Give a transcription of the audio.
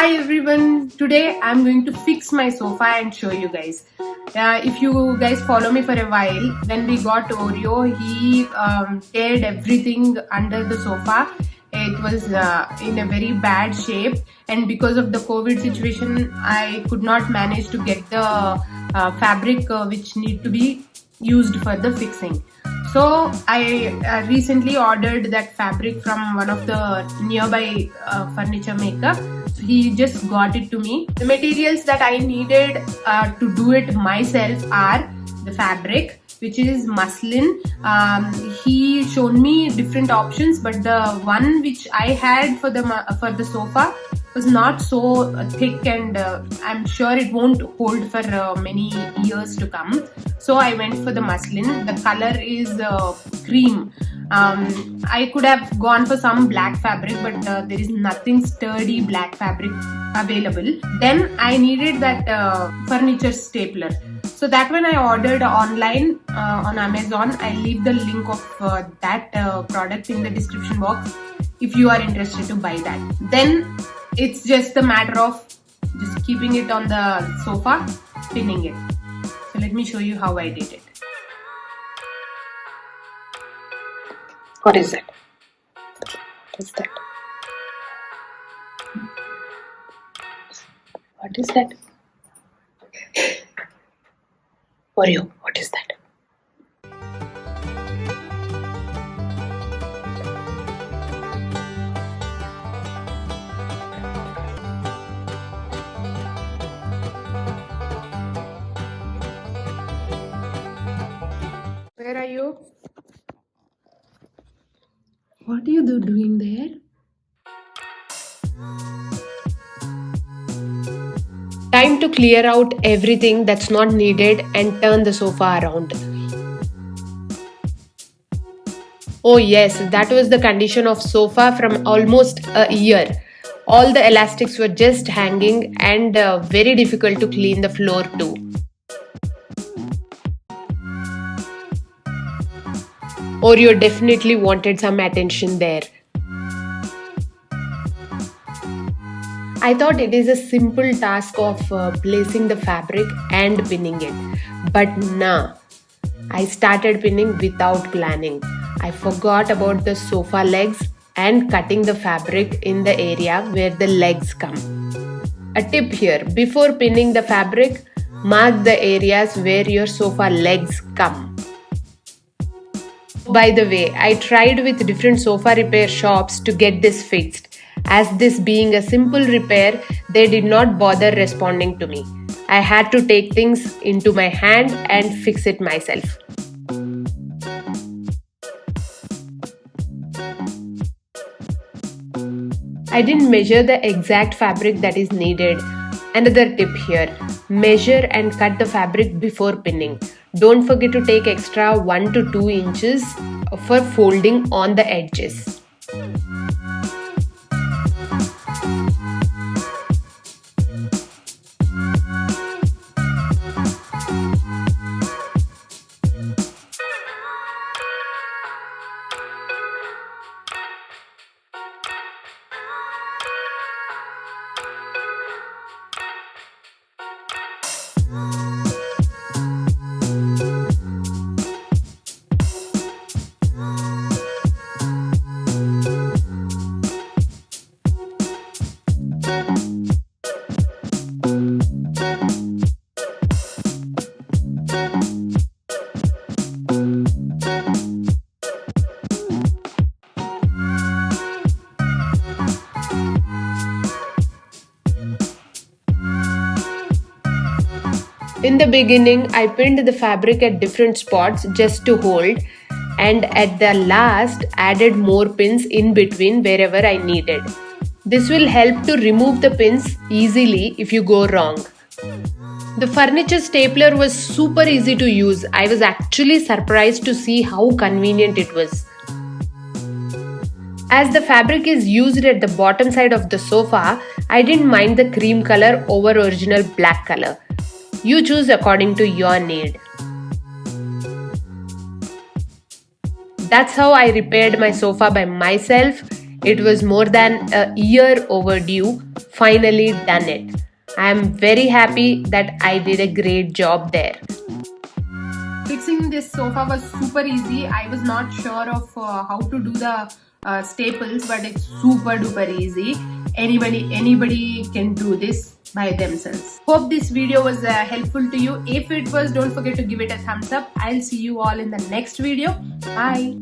Hi everyone, today I'm going to fix my sofa and show you guys. If you guys follow me for a while, when we got Oreo, he teared everything under the sofa. It was in a very bad shape, and because of the COVID situation, I could not manage to get the fabric which need to be used for the fixing. So I recently ordered that fabric from one of the nearby furniture maker. So he just got it to me. The materials that I needed to do it myself are the fabric, which is muslin. He showed me different options, but the one which I had for the sofa was not so thick, and I'm sure it won't hold for many years to come. So I went for the muslin. The color is cream. I could have gone for some black fabric, but there is nothing sturdy black fabric available. Then I needed that furniture stapler. So that when I ordered online on Amazon, I leave the link of that product in the description box if you are interested to buy that. Then it's just a matter of just keeping it on the sofa, pinning it. So let me show you how I did it. What is that? What is that? What is that? Oreo, what is that? Where are you? What are you doing there? Time to clear out everything that's not needed and turn the sofa around. Oh yes, that was the condition of sofa from almost a year. All the elastics were just hanging and very difficult to clean the floor too. Oreo definitely wanted some attention there. I thought it is a simple task of placing the fabric and pinning it. But nah, I started pinning without planning. I forgot about the sofa legs and cutting the fabric in the area where the legs come. A tip here, before pinning the fabric, mark the areas where your sofa legs come. By the way, I tried with different sofa repair shops to get this fixed. As this being a simple repair, they did not bother responding to me. I had to take things into my hand and fix it myself. I didn't measure the exact fabric that is needed. Another tip here, measure and cut the fabric before pinning. Don't forget to take extra 1 to 2 inches for folding on the edges. In the beginning, I pinned the fabric at different spots just to hold, and at the last added more pins in between wherever I needed. This will help to remove the pins easily if you go wrong. The furniture stapler was super easy to use. I was actually surprised to see how convenient it was. As the fabric is used at the bottom side of the sofa, I didn't mind the cream color over original black color. You choose according to your need. That's how I repaired my sofa by myself. It was more than a year overdue. Finally done it. I am very happy that I did a great job there. Fixing this sofa was super easy. I was not sure of how to do the staples, but it's super duper easy. Anybody can do this by themselves. Hope this video was helpful to you. If it was, don't forget to give it a thumbs up. I'll see you all in the next video. Bye.